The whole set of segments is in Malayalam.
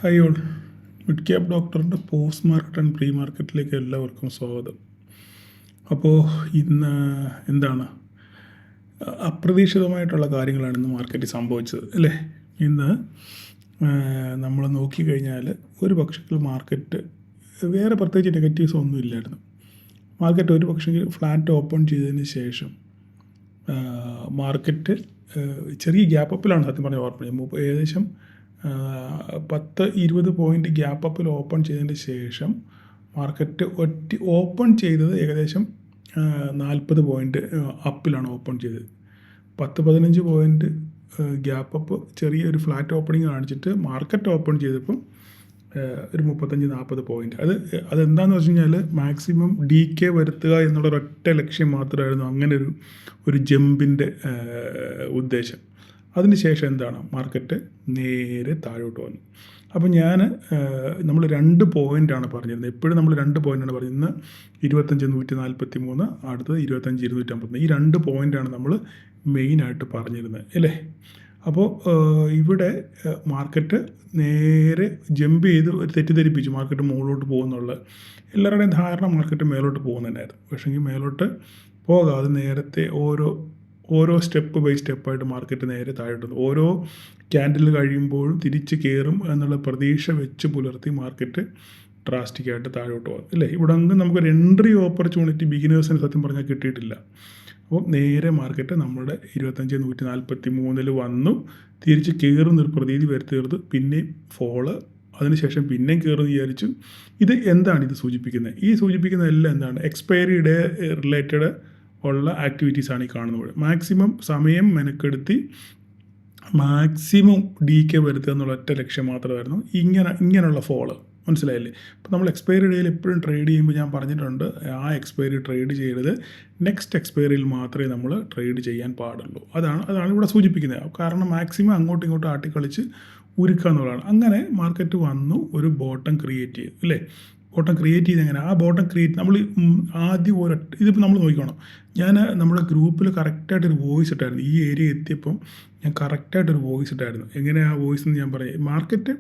ഹായ് ഓൾ, മിഡ് ക്യാപ് ഡോക്ടറിൻ്റെ പോസ്റ്റ് മാർക്കറ്റ് ആൻഡ് പ്രീ മാർക്കറ്റിലേക്ക് എല്ലാവർക്കും സ്വാഗതം. അപ്പോൾ ഇന്ന് എന്താണ് അപ്രതീക്ഷിതമായിട്ടുള്ള കാര്യങ്ങളാണ് ഇന്ന് മാർക്കറ്റിൽ സംഭവിച്ചത് അല്ലേ. ഇന്ന് നമ്മൾ നോക്കിക്കഴിഞ്ഞാൽ ഒരു പക്ഷേ മാർക്കറ്റ് വേറെ പ്രത്യേകിച്ച് നെഗറ്റീവ്സ് ഒന്നും ഇല്ലായിരുന്നു. മാർക്കറ്റ് ഒരു പക്ഷേ ഫ്ലാറ്റ് ഓപ്പൺ ചെയ്തതിന് ശേഷം മാർക്കറ്റ് ചെറിയ ഗ്യാപ്പ് അപ്പിലാണ് സത്യം പറഞ്ഞാൽ ഓർമ്മ ഏകദേശം 10-20 പോയിൻ്റ് ഗ്യാപ്പ് അപ്പിൽ ഓപ്പൺ ചെയ്തതിന് ശേഷം മാർക്കറ്റ് ഓപ്പൺ ചെയ്തത് ഏകദേശം 40 പോയിൻ്റ് അപ്പിലാണ് ഓപ്പൺ ചെയ്തത്. 10-15 പോയിൻ്റ് ഗ്യാപ്പ് അപ്പ് ചെറിയൊരു ഫ്ലാറ്റ് ഓപ്പണിങ് കാണിച്ചിട്ട് മാർക്കറ്റ് ഓപ്പൺ ചെയ്തപ്പം ഒരു 35-40 പോയിൻ്റ്. അതെന്താണെന്ന് വെച്ച് കഴിഞ്ഞാൽ മാക്സിമം DK വരുത്തുക എന്നുള്ള ഒരൊറ്റ ലക്ഷ്യം മാത്രമായിരുന്നു അങ്ങനെ ഒരു ജമ്പിൻ്റെ ഉദ്ദേശം. അതിനുശേഷം എന്താണ്, മാർക്കറ്റ് നേരെ താഴോട്ട് വന്നു. അപ്പോൾ നമ്മൾ 2 പോയിൻ്റാണ് പറഞ്ഞിരുന്നത്. എപ്പോഴും നമ്മൾ 2 പോയിൻ്റാണ് പറഞ്ഞിരുന്നത്. 25-143, അടുത്തത് 25-250. ഈ 2 പോയിൻ്റാണ് നമ്മൾ മെയിനായിട്ട് പറഞ്ഞിരുന്നത് അല്ലേ. അപ്പോൾ ഇവിടെ മാർക്കറ്റ് നേരെ ജമ്പ് ചെയ്ത് തെറ്റിദ്ധരിപ്പിച്ചു മാർക്കറ്റ് മുകളിലോട്ട് പോകുന്നുള്ള എല്ലാവരുടെയും ധാരണ മാർക്കറ്റ് മേലോട്ട് പോകുന്നതന്നെയായിരുന്നു. പക്ഷേങ്കിൽ മേലോട്ട് പോകാതെ നേരത്തെ ഓരോ സ്റ്റെപ്പ് ബൈ സ്റ്റെപ്പായിട്ട് മാർക്കറ്റ് നേരെ താഴോട്ട് വന്നു. ഓരോ ക്യാൻഡിൽ കഴിയുമ്പോഴും തിരിച്ച് കയറും എന്നുള്ള പ്രതീക്ഷ വെച്ച് പുലർത്തി മാർക്കറ്റ് ഡ്രാസ്റ്റിക്കായിട്ട് താഴോട്ട് പോകും അല്ലേ. ഇവിടെ അങ്ങ് നമുക്കൊരു എൻട്രി ഓപ്പർച്യൂണിറ്റി ബിഗിനേഴ്സിന് സത്യം പറഞ്ഞാൽ കിട്ടിയിട്ടില്ല. അപ്പോൾ നേരെ മാർക്കറ്റ് നമ്മുടെ 25-143 വന്നു തിരിച്ച് കയറുന്നൊരു പ്രതീതി വരുത്തീർത്ത് പിന്നെയും ഫോള്, അതിനുശേഷം പിന്നെയും കയറുമെന്ന് വിചാരിച്ചു. ഇത് എന്താണ് ഇത് സൂചിപ്പിക്കുന്നത്? ഈ സൂചിപ്പിക്കുന്നതെല്ലാം എന്താണ്, എക്സ്പയറി ഡേ റിലേറ്റഡ് ഉള്ള ആക്ടിവിറ്റീസാണ് ഈ കാണുന്നത്. മാക്സിമം സമയം മെനക്കെടുത്തി മാക്സിമം DK വരുത്തുക എന്നുള്ള ഒറ്റ ലക്ഷ്യം മാത്രമായിരുന്നു ഇങ്ങനെയുള്ള ഫോള്. മനസ്സിലായില്ലേ? ഇപ്പോൾ നമ്മൾ എക്സ്പയറി ഡേയിൽ എപ്പോഴും ട്രേഡ് ചെയ്യുമ്പോൾ ഞാൻ പറഞ്ഞിട്ടുണ്ട്, ആ എക്സ്പയറി ട്രേഡ് ചെയ്യരുത്, നെക്സ്റ്റ് എക്സ്പയറിയിൽ മാത്രമേ നമ്മൾ ട്രേഡ് ചെയ്യാൻ പാടുള്ളൂ. അതാണ് ഇവിടെ സൂചിപ്പിക്കുന്നത്. കാരണം മാക്സിമം അങ്ങോട്ടും ഇങ്ങോട്ടും ആട്ടിക്കളിച്ച് ഉരുക്കുക എന്നുള്ളതാണ്. അങ്ങനെ മാർക്കറ്റ് വന്നു ഒരു ബോട്ടം ക്രിയേറ്റ് ചെയ്തു അല്ലേ. ബോട്ടം ക്രിയേറ്റ് ചെയ്ത് എങ്ങനെ ആ ബോട്ടം ക്രിയേറ്റ് നമ്മൾ ആദ്യം ഇതിപ്പോൾ നമ്മൾ നോക്കിക്കോണം. നമ്മുടെ ഗ്രൂപ്പിൽ കറക്റ്റായിട്ടൊരു വോയിസ് ഇട്ടായിരുന്നു. ഈ ഏരിയ എത്തിയപ്പം ഞാൻ കറക്റ്റായിട്ടൊരു വോയിസ് ഇട്ടായിരുന്നു. എങ്ങനെയാണ് ആ വോയിസ് എന്ന് ഞാൻ പറയാം. മാർക്കറ്റ്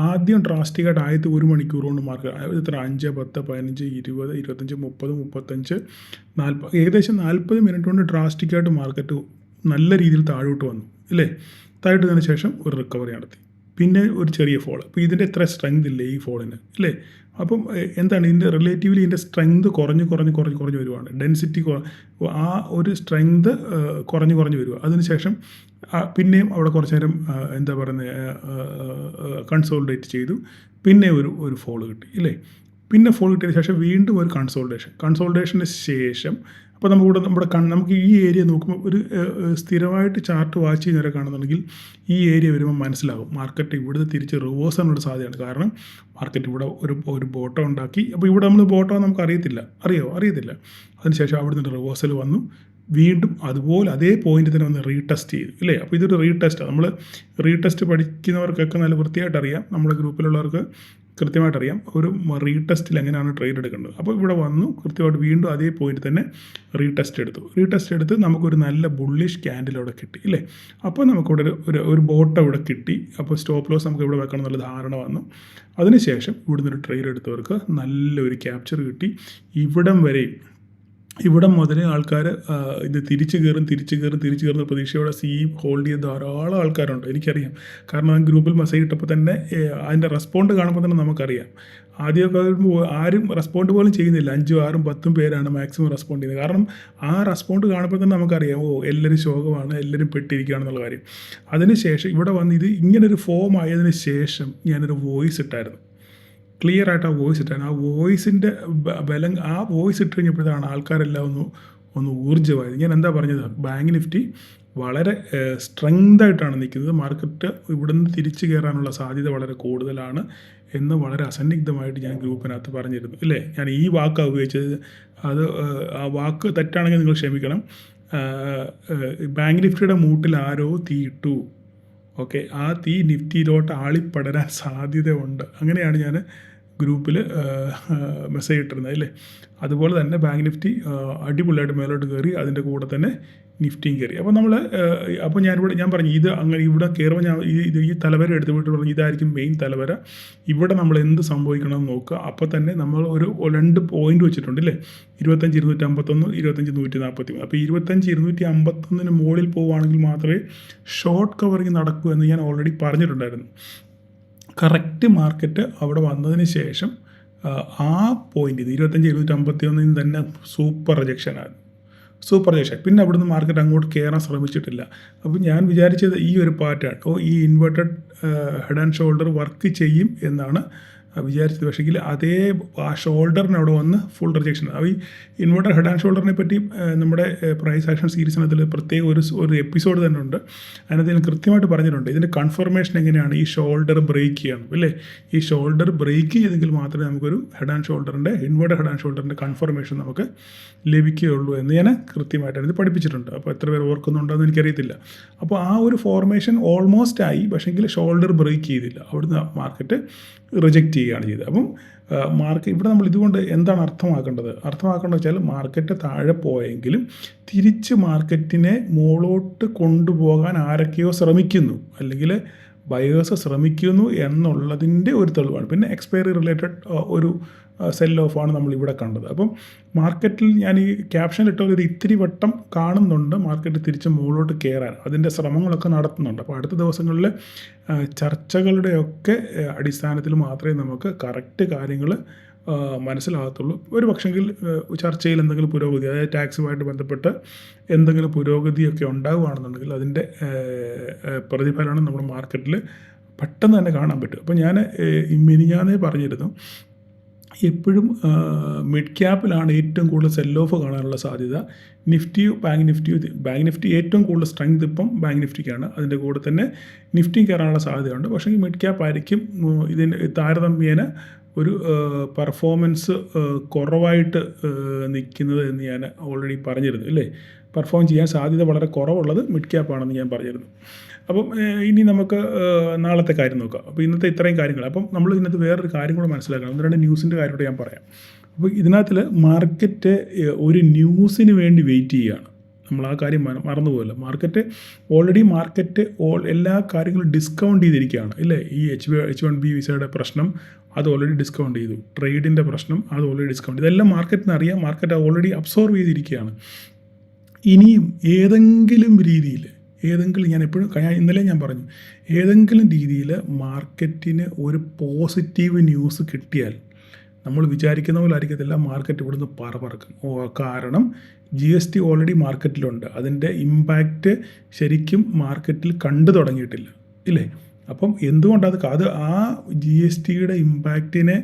ആദ്യം ഡ്രാസ്റ്റിക്കായിട്ട് ആദ്യത്തെ 1 മണിക്കൂർ കൊണ്ട് മാർക്കറ്റ് ഇത്ര 5, 10, 15, 20, 25, 30, 35, 40 ഏകദേശം 40 മിനിറ്റ് കൊണ്ട് ഡ്രാസ്റ്റിക്കായിട്ട് മാർക്കറ്റ് നല്ല രീതിയിൽ താഴോട്ട് വന്നു അല്ലേ. താഴോട്ട് വന്നതിന് ശേഷം ഒരു റിക്കവറി നടത്തി, പിന്നെ ഒരു ചെറിയ ഫോൾ. അപ്പോൾ ഇതിൻ്റെ എത്ര സ്ട്രെങ്ത് ഇല്ലേ ഈ ഫോളിന് അല്ലേ. അപ്പം എന്താണ് ഇതിൻ്റെ റിലേറ്റീവ്ലി ഇതിൻ്റെ സ്ട്രെങ്ത് കുറഞ്ഞ് വരുവാണ്. ഡെൻസിറ്റി ആ ഒരു സ്ട്രെങ്ത് കുറഞ്ഞ് വരിക. അതിനുശേഷം പിന്നെയും അവിടെ കുറച്ച് നേരം എന്താ പറയുന്നത് കൺസോൾഡേറ്റ് ചെയ്തു, പിന്നെ ഒരു ഫോൾ കിട്ടി അല്ലേ. പിന്നെ ഫോൾ കിട്ടിയതിന് ശേഷം വീണ്ടും ഒരു കൺസോൾട്ടേഷന് ശേഷം അപ്പോൾ നമുക്ക് ഈ ഏരിയ നോക്കുമ്പോൾ ഒരു സ്ഥിരമായിട്ട് ചാർട്ട് വാച്ച് ചെയ്യുന്നവരെ കാണുന്നുണ്ടെങ്കിൽ ഈ ഏരിയ വരുമ്പോൾ മനസ്സിലാവും മാർക്കറ്റ് ഇവിടുന്ന് തിരിച്ച് റിവേഴ്സ് ആനുള്ള സാധ്യതയാണ്. കാരണം മാർക്കറ്റ് ഇവിടെ ഒരു ബോട്ടം ഉണ്ടാക്കി. അപ്പോൾ ഇവിടെ നമ്മൾ ബോട്ടം നമുക്ക് അറിയത്തില്ല. അതിനുശേഷം അവിടെ നിന്ന് റിവേഴ്സൽ വന്നു, വീണ്ടും അതുപോലെ അതേ പോയിന്റ് തന്നെ വന്ന് റീടെസ്റ്റ് ചെയ്തു അല്ലേ. അപ്പോൾ ഇതൊരു റീടെസ്റ്റാണ്. നമ്മൾ റീടെസ്റ്റ് പഠിക്കുന്നവർക്കൊക്കെ നല്ല വൃത്തിയായിട്ട് അറിയാം, നമ്മുടെ ഗ്രൂപ്പിലുള്ളവർക്ക് കൃത്യമായിട്ടറിയാം ഒരു റീടെസ്റ്റിൽ എങ്ങനെയാണ് ട്രേഡ് എടുക്കേണ്ടത്. അപ്പോൾ ഇവിടെ വന്നു കൃത്യമായിട്ട് വീണ്ടും അതേ പോയിന്റ് തന്നെ റീടെസ്റ്റ് എടുത്ത് നമുക്കൊരു നല്ല ബുള്ളിഷ് ക്യാൻഡിൽ അവിടെ കിട്ടി അല്ലേ. അപ്പോൾ നമുക്കിവിടെ ഒരു ബോട്ടം ഇവിടെ കിട്ടി. അപ്പോൾ സ്റ്റോപ്പ് ലോസ് നമുക്ക് ഇവിടെ വെക്കണം എന്നുള്ള ധാരണ വന്നു. അതിനുശേഷം ഇവിടുന്ന് ഒരു ട്രേഡ് എടുത്തവർക്ക് നല്ലൊരു ക്യാപ്ചർ കിട്ടി. ഇവിടം മുതൽ ആൾക്കാർ ഇത് തിരിച്ചു കയറുന്ന പ്രതീക്ഷയോടെ ഹോൾഡ് ചെയ്ത് ധാരാളം ആൾക്കാരുണ്ട്, എനിക്കറിയാം. കാരണം ആ ഗ്രൂപ്പിൽ മെസ്സേജ് ഇട്ടപ്പോൾ തന്നെ അതിൻ്റെ റെസ്പോണ്ട് കാണുമ്പോൾ തന്നെ നമുക്കറിയാം. ആദ്യമൊക്കെ ആരും റെസ്പോണ്ട് പോലും ചെയ്യുന്നില്ല, 5, 6, 10 പേരാണ് മാക്സിമം റെസ്പോണ്ട് ചെയ്യുന്നത്. കാരണം ആ റെസ്പോണ്ട് കാണുമ്പോൾ തന്നെ നമുക്കറിയാം എല്ലാവരും ശോകമാണ്, എല്ലാവരും പെട്ടിരിക്കുകയാണെന്നുള്ള കാര്യം. അതിനുശേഷം ഇവിടെ വന്ന് ഇത് ഇങ്ങനൊരു ഫോം ആയതിനു ശേഷം ഞാനൊരു വോയിസ് ഇട്ടായിരുന്നു, ക്ലിയർ ആയിട്ട് ആ വോയിസ് ഇട്ടാണ്. ആ വോയിസിൻ്റെ ബലം, ആ വോയിസ് ഇട്ട് കഴിഞ്ഞപ്പോഴാണ് ആൾക്കാരെല്ലാം ഒന്ന് ഊർജ്ജമായത്. ഞാൻ എന്താ പറഞ്ഞത്, ബാങ്ക് നിഫ്റ്റി വളരെ സ്ട്രെങ്തായിട്ടാണ് നിൽക്കുന്നത്, മാർക്കറ്റ് ഇവിടുന്ന് തിരിച്ചു കയറാനുള്ള സാധ്യത വളരെ കൂടുതലാണ് എന്ന് വളരെ അസന്നിഗ്ധമായിട്ട് ഞാൻ ഗ്രൂപ്പിനകത്ത് പറഞ്ഞിരുന്നു അല്ലേ. ഞാൻ ഈ വാക്കാണ് ഉപയോഗിച്ചത്. ആ വാക്ക് തെറ്റാണെങ്കിൽ നിങ്ങൾ ക്ഷമിക്കണം. ബാങ്ക് നിഫ്റ്റിയുടെ മൂട്ടിൽ ആരോ തീയിട്ടു. ഓക്കെ, ആ തീ നിഫ്റ്റിയിലോട്ട് ആളിപ്പടരാൻ സാധ്യതയുണ്ട്. അങ്ങനെയാണ് ഞാൻ ഗ്രൂപ്പിൽ മെസ്സേജ് ഇട്ടിരുന്നത് അല്ലേ. അതുപോലെ തന്നെ ബാങ്ക് നിഫ്റ്റി അടിപൊളിയായിട്ട് മേലോട്ട് കയറി, അതിൻ്റെ കൂടെ തന്നെ നിഫ്റ്റിയും കയറി. അപ്പോൾ നമ്മൾ അപ്പോൾ ഞാൻ പറഞ്ഞു ഇത് അങ്ങനെ ഇവിടെ കയറുമ്പോൾ ഞാൻ ഈ തലവര എടുത്ത് വിട്ട് പറഞ്ഞു ഇതായിരിക്കും മെയിൻ തലവര, ഇവിടെ നമ്മൾ എന്ത് സംഭവിക്കണമെന്ന് നോക്കുക. അപ്പോൾ തന്നെ നമ്മൾ ഒരു 2 പോയിന്റ് വെച്ചിട്ടുണ്ട് അല്ലേ, 25,251, 25,143. അപ്പോൾ 25,251 മുകളിൽ പോവുകയാണെങ്കിൽ മാത്രമേ ഷോർട്ട് കവറിങ് നടക്കൂ എന്ന് ഞാൻ ഓൾറെഡി പറഞ്ഞിട്ടുണ്ടായിരുന്നു. കറക്റ്റ് മാർക്കറ്റ് അവിടെ വന്നതിന് ശേഷം ആ പോയിന്റ് 25,251 തന്നെ സൂപ്പർ റിജക്ഷനാണ്. പിന്നെ അവിടുന്ന് മാർക്കറ്റ് അങ്ങോട്ട് കയറാൻ ശ്രമിച്ചിട്ടില്ല. അപ്പോൾ ഞാൻ വിചാരിച്ചത് ഈ ഒരു പാറ്റേൺ ഈ inverted head and shoulder work ചെയ്യും എന്നാണ് വിചാരിച്ചത്. പക്ഷേങ്കിൽ അതേ ആ ഷോൾഡറിന് അവിടെ വന്ന് ഫുൾ റിജക്ഷൻ. അപ്പോൾ ഈ ഇൻവെർട്ടർ ഹെഡ് ആൻഡ് ഷോൾഡറിനെ പറ്റി നമ്മുടെ പ്രൈസ് ആക്ഷൻ സീരീസിനകത്തിൽ പ്രത്യേക ഒരു എപ്പിസോഡ് തന്നെ ഉണ്ട്. അതിനകത്ത് ഞാൻ കൃത്യമായിട്ട് പറഞ്ഞിട്ടുണ്ട് ഇതിൻ്റെ കൺഫർമേഷൻ എങ്ങനെയാണ് ഈ ഷോൾഡർ ബ്രേക്ക് ചെയ്യണം അല്ലേ. ഈ ഷോൾഡർ ബ്രേക്ക് ചെയ്തെങ്കിൽ മാത്രമേ നമുക്കൊരു ഹെഡ് ആൻഡ് ഷോൾഡറിൻ്റെ ഇൻവെർട്ടർ ഹെഡ് ആൻഡ് ഷോൾഡറിൻ്റെ കൺഫർമേഷൻ നമുക്ക് ലഭിക്കുകയുള്ളൂ എന്ന് ഞാൻ കൃത്യമായിട്ട് ഇത് പഠിപ്പിച്ചിട്ടുണ്ട്. അപ്പോൾ എത്ര പേർ ഓർക്കുന്നുണ്ടോ എന്ന് എനിക്കറിയത്തില്ല. അപ്പോൾ ആ ഒരു ഫോർമേഷൻ ഓൾമോസ്റ്റ് ആയി, പക്ഷേങ്കിൽ ഷോൾഡർ ബ്രേക്ക് ചെയ്തില്ല, അവിടുന്ന് മാർക്കറ്റ് റിജക്റ്റ് ചെയ്യുകയാണ് ചെയ്തത്. അപ്പം ഇവിടെ നമ്മൾ ഇതുകൊണ്ട് എന്താണ് അർത്ഥമാക്കേണ്ടത് വെച്ചാൽ മാർക്കറ്റ് താഴെ പോയെങ്കിലും തിരിച്ച് മാർക്കറ്റിനെ മുകളോട്ട് കൊണ്ടുപോകാൻ ആരൊക്കെയോ ശ്രമിക്കുന്നു, അല്ലെങ്കിൽ ബയേഴ്സ് ശ്രമിക്കുന്നു എന്നുള്ളതിൻ്റെ ഒരു തെളിവാണ്. പിന്നെ എക്സ്പയറി റിലേറ്റഡ് ഒരു സെൽ ഓഫാണ് നമ്മളിവിടെ കണ്ടത്. അപ്പം മാർക്കറ്റിൽ ഞാൻ ഈ ക്യാപ്ഷനിലിട്ട ഒരു ഇത്തിരി വട്ടം കാണുന്നുണ്ട് മാർക്കറ്റ് തിരിച്ച് മുകളിലോട്ട് കയറാൻ, അതിൻ്റെ ശ്രമങ്ങളൊക്കെ നടത്തുന്നുണ്ട്. അപ്പോൾ അടുത്ത ദിവസങ്ങളിൽ ചർച്ചകളുടെയൊക്കെ അടിസ്ഥാനത്തിൽ മാത്രമേ നമുക്ക് കറക്റ്റ് കാര്യങ്ങൾ മനസ്സിലാകത്തുള്ളൂ. ഒരു പക്ഷെങ്കിൽ ചർച്ചയിൽ എന്തെങ്കിലും പുരോഗതി, അതായത് ടാക്സുമായിട്ട് ബന്ധപ്പെട്ട് എന്തെങ്കിലും പുരോഗതിയൊക്കെ ഉണ്ടാവുകയാണെന്നുണ്ടെങ്കിൽ അതിൻ്റെ പ്രതിഫലനം നമ്മുടെ മാർക്കറ്റിൽ പെട്ടെന്ന് തന്നെ കാണാൻ പറ്റും. അപ്പോൾ ഞാൻ മിനിഞ്ഞാന്നേ പറഞ്ഞിരുന്നു എപ്പോഴും മിഡ് ക്യാപ്പിലാണ് ഏറ്റവും കൂടുതൽ സെൽ ഓഫ് കാണാനുള്ള സാധ്യത. ബാങ്ക് നിഫ്റ്റി ഏറ്റവും കൂടുതൽ സ്ട്രെങ്ത് ഇപ്പം ബാങ്ക് നിഫ്റ്റിക്കാണ്. അതിൻ്റെ കൂടെ തന്നെ നിഫ്റ്റി കയറാനുള്ള സാധ്യതയുണ്ട്. പക്ഷേ ഈ മിഡ് ക്യാപ്പ് ആയിരിക്കും ഇതിന് താരതമ്യേന ഒരു പെർഫോമൻസ് കുറവായിട്ട് നിൽക്കുന്നത് എന്ന് ഞാൻ ഓൾറെഡി പറഞ്ഞിരുന്നു അല്ലേ. പെർഫോം ചെയ്യാൻ സാധ്യത വളരെ കുറവുള്ളത് മിഡ് ക്യാപ്പാണെന്ന് ഞാൻ പറഞ്ഞിരുന്നു. അപ്പം ഇനി നമുക്ക് നാളത്തെ കാര്യം നോക്കാം. അപ്പോൾ ഇന്നത്തെ ഇത്രയും കാര്യങ്ങൾ. അപ്പം നമ്മൾ ഇതിനകത്ത് വേറൊരു കാര്യം കൂടെ മനസ്സിലാക്കണം. 1-2 ന്യൂസിൻ്റെ കാര്യമായിട്ട് ഞാൻ പറയാം. അപ്പോൾ ഇതിനകത്തിൽ മാർക്കറ്റ് ഒരു ന്യൂസിന് വേണ്ടി വെയിറ്റ് ചെയ്യുകയാണ്. നമ്മൾ ആ കാര്യം മറന്നുപോകല്ല. മാർക്കറ്റ് എല്ലാ കാര്യങ്ങളും ഡിസ്കൗണ്ട് ചെയ്തിരിക്കുകയാണ് ഇല്ലേ. ഈ H1B വിസയുടെ പ്രശ്നം അത് ഓൾറെഡി ഡിസ്കൗണ്ട് ചെയ്തു, ട്രേഡിൻ്റെ പ്രശ്നം അത് ഓൾറെഡി ഡിസ്കൗണ്ട് ചെയ്തു. ഇതെല്ലാം മാർക്കറ്റിന് അറിയാം. മാർക്കറ്റ് ഓൾറെഡി അബ്സോർവ് ചെയ്തിരിക്കുകയാണ്. ഇനിയും ഏതെങ്കിലും രീതിയിൽ ഇന്നലെ ഞാൻ പറഞ്ഞു, ഏതെങ്കിലും രീതിയിൽ മാർക്കറ്റിന് ഒരു പോസിറ്റീവ് ന്യൂസ് കിട്ടിയാൽ നമ്മൾ വിചാരിക്കുന്ന പോലെ ആയിരിക്കത്തില്ല മാർക്കറ്റ് ഇവിടുന്ന് പറക്കും. കാരണം GST ഓൾറെഡി മാർക്കറ്റിലുണ്ട്. അതിൻ്റെ ഇമ്പാക്റ്റ് ശരിക്കും മാർക്കറ്റിൽ കണ്ടു തുടങ്ങിയിട്ടില്ല ഇല്ലേ. അപ്പം എന്തുകൊണ്ടത് ആ GSTയുടെ ഇമ്പാക്റ്റിനെ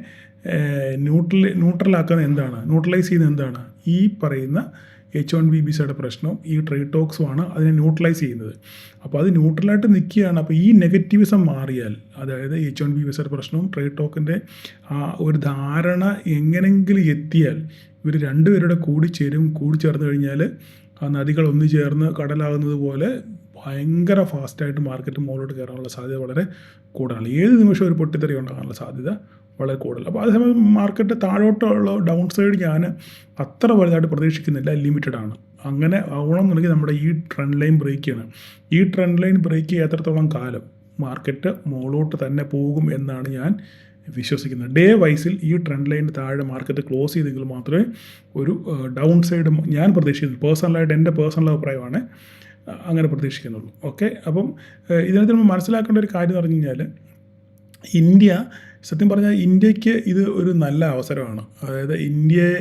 ന്യൂട്രലൈസ് ചെയ്യുന്നത് എന്താണ്? ഈ പറയുന്ന H1B വിസയുടെ പ്രശ്നവും ഈ ട്രേഡ് ടോക്സുമാണ് അതിനെ ന്യൂട്രലൈസ് ചെയ്യുന്നത്. അപ്പോൾ അത് ന്യൂട്രലായിട്ട് നിൽക്കുകയാണ്. അപ്പോൾ ഈ നെഗറ്റീവിസം മാറിയാൽ, അതായത് H1B വിസയുടെ പ്രശ്നവും ട്രേഡ് ടോക്കിൻ്റെ ആ ഒരു ധാരണ എങ്ങനെങ്കിലും എത്തിയാൽ ഇവർ രണ്ടുപേരുടെ കൂടിച്ചേർന്ന് കഴിഞ്ഞാൽ ആ നദികൾ ഒന്നു ചേർന്ന് കടലാകുന്നത് പോലെ ഭയങ്കര ഫാസ്റ്റായിട്ട് മാർക്കറ്റ് മുകളിലോട്ട് കയറാനുള്ള സാധ്യത വളരെ കൂടുതലാണ്. ഏത് നിമിഷം ഒരു പൊട്ടിത്തെറി ഉണ്ടാകാനുള്ള സാധ്യത വളരെ കൂടുതൽ. അപ്പോൾ അതേസമയം മാർക്കറ്റ് താഴോട്ടുള്ള ഡൗൺ സൈഡ് ഞാൻ അത്ര വലുതായിട്ട് പ്രതീക്ഷിക്കുന്നില്ല, ലിമിറ്റഡ് ആണ്. അങ്ങനെ ആവണമെന്നുണ്ടെങ്കിൽ നമ്മുടെ ഈ ട്രെൻഡ് ലൈൻ ബ്രേക്ക് ചെയ്യണം. ഈ ട്രെൻഡ് ലൈൻ ബ്രേക്ക് ചെയ്യാത്തടത്തോളം കാലം മാർക്കറ്റ് മുകളിലോട്ട് തന്നെ പോകും എന്നാണ് ഞാൻ വിശ്വസിക്കുന്നത്. ഡേ വൈസിൽ ഈ ട്രെൻഡ് ലൈന് താഴെ മാർക്കറ്റ് ക്ലോസ് ചെയ്തെങ്കിൽ മാത്രമേ ഒരു ഡൗൺ സൈഡ് ഞാൻ പ്രതീക്ഷിക്കുന്നു. എൻ്റെ പേഴ്സണൽ അഭിപ്രായമാണ് അങ്ങനെ പ്രതീക്ഷിക്കുന്നുള്ളൂ. ഓക്കെ. അപ്പം ഇതിനകത്ത് നമ്മൾ മനസ്സിലാക്കേണ്ട ഒരു കാര്യം എന്ന് പറഞ്ഞു കഴിഞ്ഞാൽ സത്യം പറഞ്ഞാൽ ഇന്ത്യക്ക് ഇത് ഒരു നല്ല അവസരമാണ്. അതായത് ഇന്ത്യയെ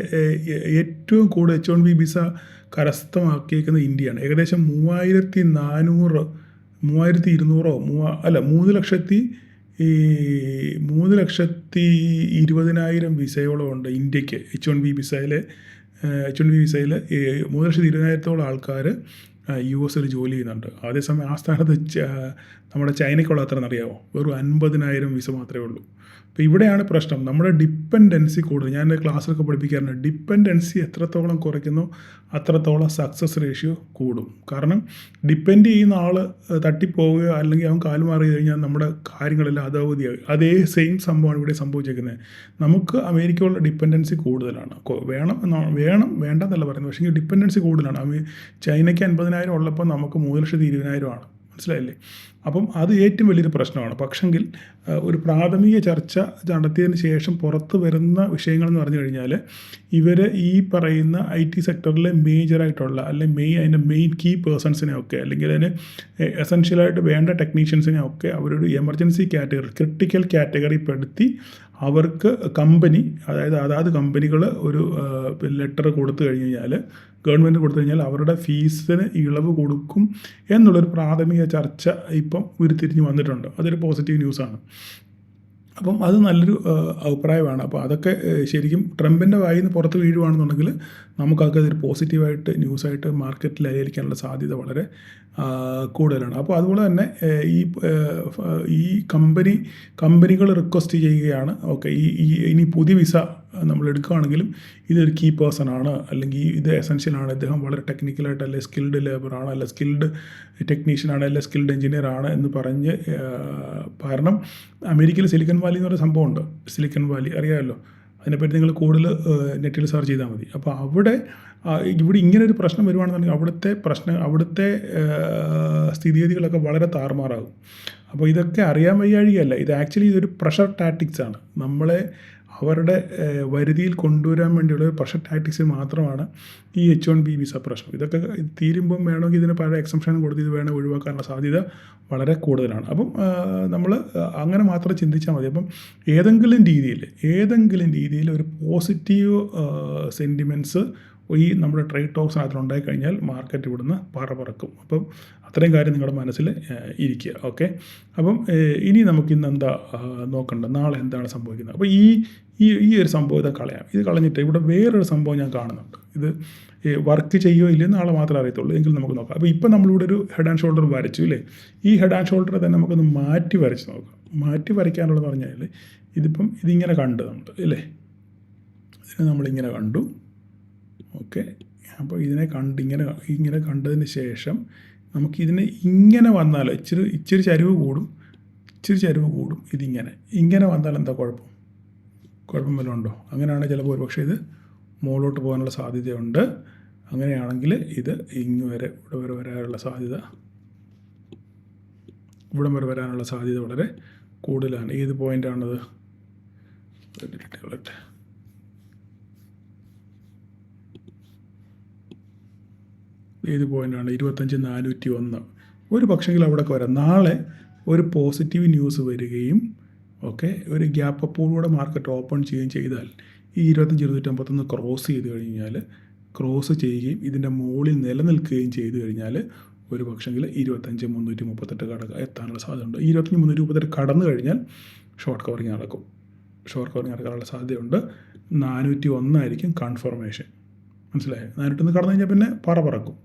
ഏറ്റവും കൂടുതൽ H1B വിസ കരസ്ഥമാക്കിയിരിക്കുന്ന ഇന്ത്യയാണ്. ഏകദേശം 3,20,000 വിസയോളം ഉണ്ട് ഇന്ത്യക്ക്. H1B വിസയിൽ 3,20,000 ആൾക്കാർ US ജോലി ചെയ്യുന്നുണ്ട്. അതേസമയം ആ സ്ഥാനത്ത് നമ്മുടെ ചൈനയ്ക്കുള്ള അത്ര എന്നറിയാമോ? വെറും 50,000 വിസ മാത്രമേ ഉള്ളൂ. അപ്പോൾ ഇവിടെയാണ് പ്രശ്നം. നമ്മുടെ ഡിപ്പെൻഡൻസി കൂടുതൽ. ഞാൻ ക്ലാസ്സിലൊക്കെ പഠിപ്പിക്കാറുണ്ട്, ഡിപ്പെൻഡൻസി എത്രത്തോളം കുറയ്ക്കുന്നു അത്രത്തോളം സക്സസ് റേഷ്യോ കൂടും. കാരണം ഡിപ്പെൻഡ് ചെയ്യുന്ന ആൾ തട്ടിപ്പോവുകയോ അല്ലെങ്കിൽ അവൻ കാലുമാറി കഴിഞ്ഞാൽ നമ്മുടെ കാര്യങ്ങളെല്ലാം അധോഗതിയാകും. അതേ സെയിം സംഭവമാണ് ഇവിടെ സംഭവിച്ചിരിക്കുന്നത്. നമുക്ക് അമേരിക്കയുള്ള ഡിപ്പെൻഡൻസി കൂടുതലാണ്. വേണ്ടെന്നല്ല പറയുന്നത്, പക്ഷേ ഡിപ്പെൻഡൻസി കൂടുതലാണ്. ചൈനയ്ക്ക് 50,000 120,000 ഉള്ളപ്പോൾ നമുക്ക് 3,20,000 മനസ്സിലായില്ലേ? അപ്പം അത് ഏറ്റവും വലിയൊരു പ്രശ്നമാണ്. പക്ഷെങ്കിൽ ഒരു പ്രാഥമിക ചർച്ച നടത്തിയതിന് ശേഷം പുറത്ത് വരുന്ന വിഷയങ്ങളെന്ന് പറഞ്ഞു കഴിഞ്ഞാൽ ഇവർ ഈ പറയുന്ന IT സെക്ടറിലെ മേജറായിട്ടുള്ള അല്ലെങ്കിൽ അതിൻ്റെ മെയിൻ കീ പേഴ്സൺസിനെയൊക്കെ അല്ലെങ്കിൽ അതിന് എസെൻഷ്യലായിട്ട് വേണ്ട ടെക്നീഷ്യൻസിനെയൊക്കെ അവരൊരു എമർജൻസി കാറ്റഗറി ക്രിട്ടിക്കൽ കാറ്റഗറി പെടുത്തി അവർക്ക് അതാത് കമ്പനികൾ ഒരു ലെറ്റർ കൊടുത്തു കഴിഞ്ഞ് കഴിഞ്ഞാൽ ഗവൺമെൻറ് കൊടുത്തു കഴിഞ്ഞാൽ അവരുടെ ഫീസിന് ഇളവ് കൊടുക്കും എന്നുള്ളൊരു പ്രാഥമിക ചർച്ച ഇപ്പം ഉരുത്തിരിഞ്ഞ് വന്നിട്ടുണ്ട്. അതൊരു പോസിറ്റീവ് ന്യൂസാണ്. അപ്പം അത് നല്ലൊരു അഭിപ്രായമാണ്. അപ്പോൾ അതൊക്കെ ശരിക്കും ട്രംപിൻ്റെ വായിൽ നിന്ന് പുറത്ത് വീഴുവാണെന്നുണ്ടെങ്കിൽ നമുക്കൊക്കെ അതൊരു പോസിറ്റീവായിട്ട് ന്യൂസായിട്ട് മാർക്കറ്റിൽ അലയിരിക്കാനുള്ള സാധ്യത വളരെ കൂടുതലാണ്. അപ്പോൾ അതുപോലെ തന്നെ ഈ കമ്പനികൾ റിക്വസ്റ്റ് ചെയ്യുകയാണ്, ഓക്കെ ഇനി പുതിയ വിസ നമ്മൾ എടുക്കുകയാണെങ്കിലും ഇതൊരു കീ പേഴ്സൺ ആണ്, അല്ലെങ്കിൽ ഇത് എസെൻഷ്യലാണ്, ഇദ്ദേഹം വളരെ ടെക്നിക്കലായിട്ട് അല്ലെങ്കിൽ സ്കിൽഡ് ലേബറാണ്, അല്ല സ്കിൽഡ് ടെക്നീഷ്യനാണ്, അല്ല സ്കിൽഡ് എഞ്ചിനീയർ ആണ് എന്ന് പറഞ്ഞ് കാരണം അമേരിക്കയിൽ സിലിക്കൺ വാലി എന്ന് പറയുന്ന സംഭവമുണ്ട്. സിലിക്കൺ വാലി അറിയാമല്ലോ, അതിനെപ്പറ്റി നിങ്ങൾ കൂടുതൽ നെറ്റിൽ സെർച്ച് ചെയ്താൽ മതി. അപ്പോൾ ഇവിടെ ഇങ്ങനൊരു പ്രശ്നം വരുവാണെന്നുണ്ടെങ്കിൽ അവിടുത്തെ സ്ഥിതിഗതികളൊക്കെ വളരെ താറുമാറാകും. അപ്പോൾ ഇതൊക്കെ അറിയാൻ വയ്യാഴികയല്ല, ഇത് ആക്ച്വലി ഇതൊരു പ്രഷർ ടാക്ടിക്സാണ്. നമ്മളെ അവരുടെ വരുതിയിൽ കൊണ്ടുവരാൻ വേണ്ടിയുള്ള ഒരു പ്രഷർ ടാക്ടിക്സ് മാത്രമാണ് ഈ H1B വിസ പ്രശ്നം. ഇതൊക്കെ തീരുമ്പം വേണമെങ്കിൽ ഇതിന് പല എക്സംഷനും കൊടുത്ത് ഇത് വേണമെങ്കിൽ ഒഴിവാക്കാനുള്ള സാധ്യത വളരെ കൂടുതലാണ്. അപ്പം നമ്മൾ അങ്ങനെ മാത്രം ചിന്തിച്ചാൽ മതി. അപ്പം ഏതെങ്കിലും രീതിയിൽ ഒരു പോസിറ്റീവ് സെൻറ്റിമെൻറ്റ്സ് ഈ നമ്മുടെ ട്രേഡ് ടോക്സിനകത്ത് ഉണ്ടായിക്കഴിഞ്ഞാൽ മാർക്കറ്റ് ഇവിടുന്ന് പറക്കും. അപ്പം അത്രയും കാര്യം നിങ്ങളുടെ മനസ്സിൽ ഇരിക്കുക. ഓക്കെ, അപ്പം ഇനി നമുക്കിന്ന് എന്താ നോക്കേണ്ടത്, നാളെ എന്താണ് സംഭവിക്കുന്നത്. അപ്പോൾ ഈ ഒരു സംഭവത്തെ കളയാം. ഇത് കളഞ്ഞിട്ട് ഇവിടെ വേറൊരു സംഭവം ഞാൻ കാണുന്നുണ്ട്. ഇത് വർക്ക് ചെയ്യുമോ ഇല്ലയോ നാളെ മാത്രമേ അറിയത്തുള്ളൂ, എങ്കിൽ നമുക്ക് നോക്കാം. അപ്പോൾ ഇപ്പം നമ്മളിവിടെ ഒരു ഹെഡ് ആൻഡ് ഷോൾഡർ വരച്ചു ഇല്ലേ. ഈ ഹെഡ് ആൻഡ് ഷോൾഡറെ തന്നെ നമുക്കൊന്ന് മാറ്റി വരച്ച് നോക്കാം. മാറ്റി വരയ്ക്കാനുള്ളതെന്ന് പറഞ്ഞാൽ ഇതിങ്ങനെ കണ്ടു നമ്മൾ ഇല്ലേ, ഇതിനെ നമ്മളിങ്ങനെ കണ്ടു. ഓക്കെ, അപ്പോൾ ഇതിനെ ഇങ്ങനെ കണ്ടതിന് ശേഷം നമുക്കിതിനെ ഇങ്ങനെ വന്നാൽ ഇച്ചിരി ചരിവ് കൂടും. ഇങ്ങനെ വന്നാൽ എന്താ കുഴപ്പം വല്ലതും ഉണ്ടോ? അങ്ങനെയാണെങ്കിൽ ചിലപ്പോൾ ഒരുപക്ഷെ ഇത് മുകളിലോട്ട് പോകാനുള്ള സാധ്യതയുണ്ട്. അങ്ങനെയാണെങ്കിൽ ഇത് ഇവിടെ വരെ വരാനുള്ള സാധ്യത വളരെ കൂടുതലാണ്. ഏത് പോയിൻ്റാണത്? ഏത് പോയിൻ്റാണ്? 25,401. ഒരു പക്ഷെങ്കിൽ അവിടെയൊക്കെ വരാം. നാളെ ഒരു പോസിറ്റീവ് ന്യൂസ് വരികയും ഓക്കെ ഒരു ഗ്യാപ്പ് അപ്പോഴുകൂടെ മാർക്കറ്റ് ഓപ്പൺ ചെയ്യുകയും ചെയ്താൽ ഈ 25,251 ക്രോസ് ചെയ്യുകയും ഇതിൻ്റെ മുകളിൽ നിലനിൽക്കുകയും ചെയ്തു കഴിഞ്ഞാൽ ഒരു പക്ഷെങ്കിൽ 25,338 എത്താനുള്ള സാധ്യതയുണ്ട്. 25,338 കടന്നു കഴിഞ്ഞാൽ ഷോർട്ട് കവറിങ് നടക്കാനുള്ള സാധ്യതയുണ്ട്. 401 ആയിരിക്കും കൺഫർമേഷൻ. മനസ്സിലായോ? 401 കടന്നു കഴിഞ്ഞാൽ പിന്നെ പറക്കും.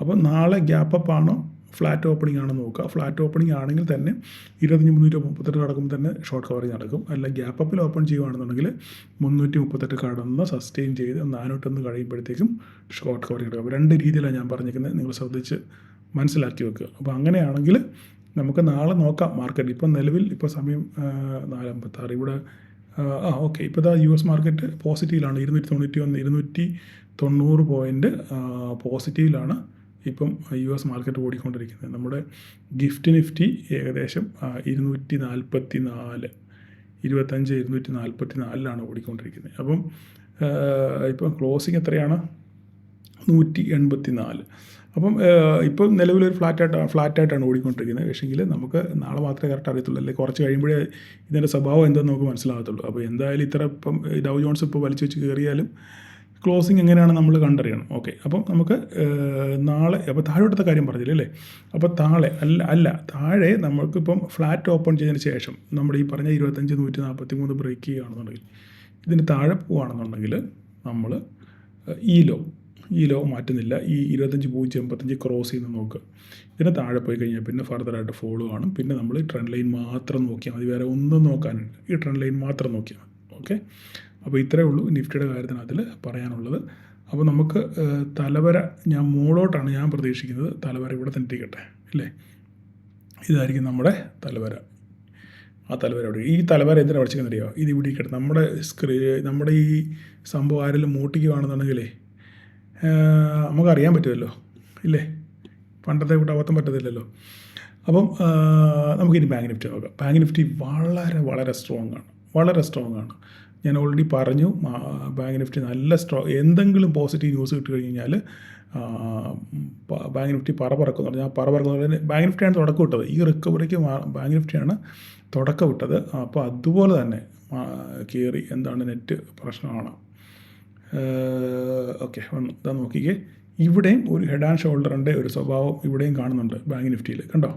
അപ്പോൾ നാളെ ഗ്യാപ്പ് അപ്പ് ആണോ ഫ്ലാറ്റ് ഓപ്പണിംഗ് ആണോ നോക്കുക. ഫ്ലാറ്റ് ഓപ്പണിംഗ് ആണെങ്കിൽ തന്നെ 25,338 കടക്കുമ്പോൾ തന്നെ ഷോർട്ട് കവറിങ് നടക്കും. അല്ല ഗ്യാപ്പ് അപ്പിൽ ഓപ്പൺ ചെയ്യുകയാണെന്നുണ്ടെങ്കിൽ 338 കടന്ന് സസ്റ്റെയിൻ ചെയ്ത് 401 കഴിയുമ്പോഴത്തേക്കും ഷോർട്ട് കവറിങ് നടക്കും. രണ്ട് രീതിയിലാണ് ഞാൻ പറഞ്ഞിരിക്കുന്നത്, നിങ്ങൾ ശ്രദ്ധിച്ച് മനസ്സിലാക്കി വെക്കുക. അപ്പോൾ അങ്ങനെയാണെങ്കിൽ നമുക്ക് നാളെ നോക്കാം മാർക്കറ്റ്. ഇപ്പം നിലവിൽ സമയം 4:56. ഇവിടെ ഓക്കെ, ഇപ്പോൾ US മാർക്കറ്റ് പോസിറ്റീവിലാണ്. 290 പോയിൻ്റ് പോസിറ്റീവിലാണ് ഇപ്പം US മാർക്കറ്റ് ഓടിക്കൊണ്ടിരിക്കുന്നത്. നമ്മുടെ ഗിഫ്റ്റ് നിഫ്റ്റി ഏകദേശം 244 ഓടിക്കൊണ്ടിരിക്കുന്നത്. അപ്പം ഇപ്പം ക്ലോസിങ് എത്രയാണ്? 184. അപ്പം ഇപ്പം നിലവിലൊരു ഫ്ലാറ്റായിട്ടാണ് ഓടിക്കൊണ്ടിരിക്കുന്നത്. പക്ഷേങ്കിൽ നമുക്ക് നാളെ മാത്രമേ കറക്റ്റ് അറിയത്തുള്ളൂ, അല്ലെങ്കിൽ കുറച്ച് കഴിയുമ്പോഴേ ഇതിൻ്റെ സ്വഭാവം എന്താണെന്ന് നമുക്ക് മനസ്സിലാകത്തുള്ളൂ. അപ്പോൾ എന്തായാലും ഇപ്പം ഡൗ ജോൺസ് ഇപ്പോൾ വലിച്ചു വെച്ച് കയറിയാലും ക്ലോസിങ് എങ്ങനെയാണ് നമ്മൾ കണ്ടറിയണം. ഓക്കെ, അപ്പം നമുക്ക് നാളെ അപ്പോൾ താഴോട്ടത്തെ കാര്യം പറഞ്ഞില്ലേ അല്ലേ. അപ്പോൾ താഴെ നമ്മൾക്കിപ്പം ഫ്ലാറ്റ് ഓപ്പൺ ചെയ്തതിന് ശേഷം നമ്മുടെ ഈ പറഞ്ഞ 25,143 ബ്രേക്ക് ചെയ്യുകയാണെന്നുണ്ടെങ്കിൽ, ഇതിന് താഴെ പോവുകയാണെന്നുണ്ടെങ്കിൽ നമ്മൾ ഈ ലോ മാറ്റുന്നില്ല. ഈ 25,085 ക്രോസ് ചെയ്യുന്ന നോക്കുക. ഇതിന് താഴെ പോയി കഴിഞ്ഞാൽ പിന്നെ ഫർദറായിട്ട് ഫോളോ കാണും. പിന്നെ നമ്മൾ ഈ ട്രെൻഡ് ലൈൻ മാത്രം നോക്കിയാൽ മതി, വേറെ ഒന്നും നോക്കാനില്ല. ഈ ട്രെൻഡ് ലൈൻ മാത്രം നോക്കിയാൽ മതി. ഓക്കെ, അപ്പോൾ ഇത്രയേ ഉള്ളൂ നിഫ്റ്റിയുടെ കാര്യത്തിന് അതിൽ പറയാനുള്ളത്. അപ്പോൾ നമുക്ക് തലവര ഞാൻ മുകളോട്ടാണ് ഞാൻ പ്രതീക്ഷിക്കുന്നത്. തലവര ഇവിടെ തന്നെ ഇരിക്കട്ടെ അല്ലേ. ഇതായിരിക്കും നമ്മുടെ തലവര. ആ തലവര ഇവിടെ. ഈ തലവര എന്തിനാണ് പഠിച്ചിരിക്കുന്നറിയോ? ഇത് ഇവിടെ ഇരിക്കട്ടെ. നമ്മുടെ ഈ സംഭവം ആരെങ്കിലും മൂട്ടിക്കുകയാണെന്നുണ്ടെങ്കിലേ നമുക്കറിയാൻ പറ്റുമല്ലോ ഇല്ലേ. പണ്ടത്തെ കൂട്ട് അബദ്ധം പറ്റത്തില്ലല്ലോ. അപ്പം നമുക്കിനി ബാങ്ക് നിഫ്റ്റി നോക്കാം. ബാങ്ക് നിഫ്റ്റി വളരെ വളരെ സ്ട്രോങ് ആണ്. ഞാൻ ഓൾറെഡി പറഞ്ഞു ബാങ്ക് നിഫ്റ്റി നല്ല എന്തെങ്കിലും പോസിറ്റീവ് ന്യൂസ് കിട്ടി കഴിഞ്ഞാൽ ബാങ്ക് നിഫ്റ്റി പറക്കുന്നു പറഞ്ഞാൽ പറക്കുന്നത് ബാങ്ക് നിഫ്റ്റിയാണ് തുടക്കം ഇട്ടത്. ഈ റിക്കവറിക്ക് ബാങ്ക് നിഫ്റ്റിയാണ് തുടക്കം ഇട്ടത്. അപ്പോൾ അതുപോലെ തന്നെ കയറി എന്താണ് നെറ്റ് പ്രശ്നമാണ്. ഓക്കെ വന്നു ഇതാ നോക്കിക്കേ, ഇവിടെയും ഒരു ഹെഡ് ആൻഡ് ഷോൾഡറിൻ്റെ ഒരു സ്വഭാവം ഇവിടെയും കാണുന്നുണ്ട് ബാങ്ക് നിഫ്റ്റിയിൽ. കണ്ടോ,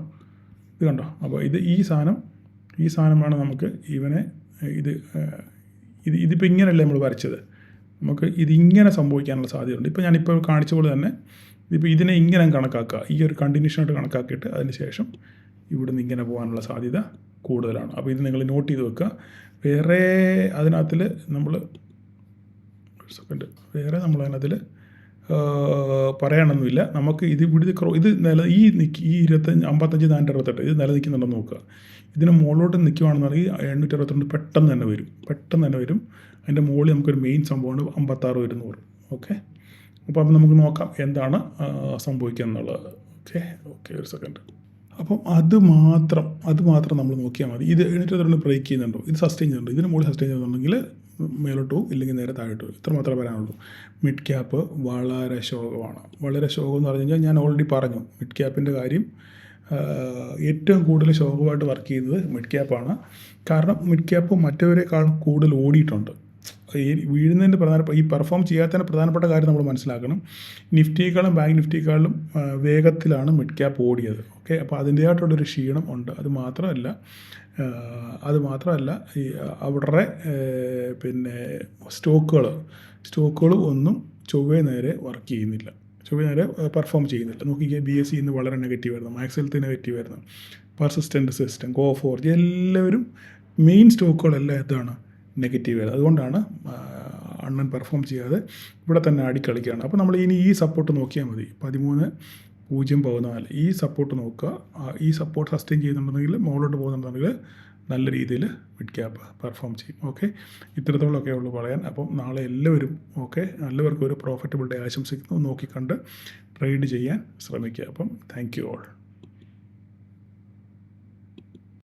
ഇത് കണ്ടോ? അപ്പോൾ ഈ സാധനമാണ് നമുക്ക് ഇതിപ്പോൾ ഇങ്ങനെയല്ലേ നമ്മൾ വരച്ചത്. നമുക്ക് ഇതിങ്ങനെ സംഭവിക്കാനുള്ള സാധ്യതയുണ്ട്. ഇപ്പോൾ ഞാനിപ്പോൾ കാണിച്ച പോലെ തന്നെ ഇപ്പോൾ ഇതിനെ ഇങ്ങനെ കണക്കാക്കുക, ഈ ഒരു കണ്ടിന്യൂഷനായിട്ട് കണക്കാക്കിയിട്ട് അതിന് ശേഷം ഇവിടുന്ന് ഇങ്ങനെ പോകാനുള്ള സാധ്യത കൂടുതലാണ്. അപ്പോൾ ഇത് നിങ്ങൾ നോട്ട് ചെയ്ത് വെക്കുക. വേറെ അതിനകത്തിൽ നമ്മൾ അതിനകത്തിൽ പറയാനൊന്നുമില്ല. നമുക്ക് ഇത് ഇവിടുത്തെ ഇത് ഈ 55 468 ഇത് നിലനിൽക്കുന്നുണ്ടെന്ന് നോക്കുക. ഇതിന് മുകളിലോട്ട് നിൽക്കുകയാണെന്നുണ്ടെങ്കിൽ 862 പെട്ടെന്ന് തന്നെ വരും. അതിൻ്റെ മുകളിൽ നമുക്കൊരു മെയിൻ സംഭവമാണ് 56 200. ഓക്കെ, അപ്പോൾ നമുക്ക് നോക്കാം എന്താണ് സംഭവിക്കുക എന്നുള്ളത്. ഓക്കെ ഒരു സെക്കൻഡ്. അപ്പം അത് മാത്രം നമ്മൾ നോക്കിയാൽ മതി. ഇത് 862 ബ്രേക്ക് ചെയ്യുന്നുണ്ടോ, ഇത് സസ്റ്റെയിൻ ചെയ്യുന്നുണ്ടോ, ഇതിന് മുകളിൽ സസ്റ്റെയിൻ ചെയ്യുന്നുണ്ടെങ്കിൽ മേലോട്ട് പോകും, ഇല്ലെങ്കിൽ നേരെ താഴോട്ട് പോകും. ഇത്ര മാത്രമേ പറയാനുള്ളൂ. മിഡ് ക്യാപ്പ് വളരെ ശോകമാണ്. എന്ന് പറഞ്ഞു കഴിഞ്ഞാൽ ഞാൻ ഓൾറെഡി പറഞ്ഞു മിഡ് ക്യാപ്പിൻ്റെ കാര്യം. ഏറ്റവും കൂടുതൽ ശോകമായിട്ട് വർക്ക് ചെയ്യുന്നത് മിഡ് ക്യാപ്പാണ്. കാരണം മിഡ് ക്യാപ്പ് മറ്റവരെക്കാളും കൂടുതൽ ഓടിയിട്ടുണ്ട്. വീഴുന്നതിൻ്റെ ഈ പെർഫോം ചെയ്യാത്തതിൻ്റെ പ്രധാനപ്പെട്ട കാര്യം നമ്മൾ മനസ്സിലാക്കണം. നിഫ്റ്റിയേക്കാളും ബാങ്ക് നിഫ്റ്റിയേക്കാളും വേഗത്തിലാണ് മിഡ് ക്യാപ്പ് ഓടിയത്. ഓക്കെ, അപ്പോൾ അതിൻ്റേതായിട്ടുള്ളൊരു ക്ഷീണം ഉണ്ട്. അത് മാത്രമല്ല ഈ അവരുടെ പിന്നെ സ്റ്റോക്കുകൾ ഒന്നും ചൊവ്വേ നേരെ വർക്ക് ചെയ്യുന്നില്ല, പെർഫോം ചെയ്യുന്നില്ല. നോക്കിക്കേ, BSE ഇന്ന് വളരെ നെഗറ്റീവായിരുന്നു, മാക്സ് ഹെൽത്ത് നെഗറ്റീവായിരുന്നു, പെർസിസ്റ്റൻറ്റ് സിസ്റ്റം, കോഫോർജ് എല്ലാവരും മെയിൻ സ്റ്റോക്കുകളെല്ലാം എന്താണ് നെഗറ്റീവായിരുന്നു. അതുകൊണ്ടാണ് അണ്ണൻ പെർഫോം ചെയ്യാതെ ഇവിടെ തന്നെ ആടിക്കളിക്കുകയാണ്. അപ്പോൾ നമ്മൾ ഇനി ഈ സപ്പോർട്ട് നോക്കിയാൽ മതി, 13.014 ഈ സപ്പോർട്ട് നോക്കുക. ഈ സപ്പോർട്ട് സസ്റ്റെയിൻ ചെയ്യുന്നുണ്ടെങ്കിൽ മുകളിലോട്ട് പോകുന്നുണ്ടെങ്കിൽ നല്ല രീതിയിൽ മിഡ് ക്യാപ്പ് പെർഫോം ചെയ്യും. ഓക്കെ, ഇത്രത്തോളമൊക്കെ ഉള്ളൂ പറയാൻ. അപ്പം നാളെ എല്ലാവരും എല്ലാവർക്കും ഒരു പ്രോഫിറ്റബിൾ ഡേ ആശംസിക്കുന്നു. നോക്കിക്കണ്ട് ട്രേഡ് ചെയ്യാൻ ശ്രമിക്കുക. അപ്പം താങ്ക് യു ഓൾ.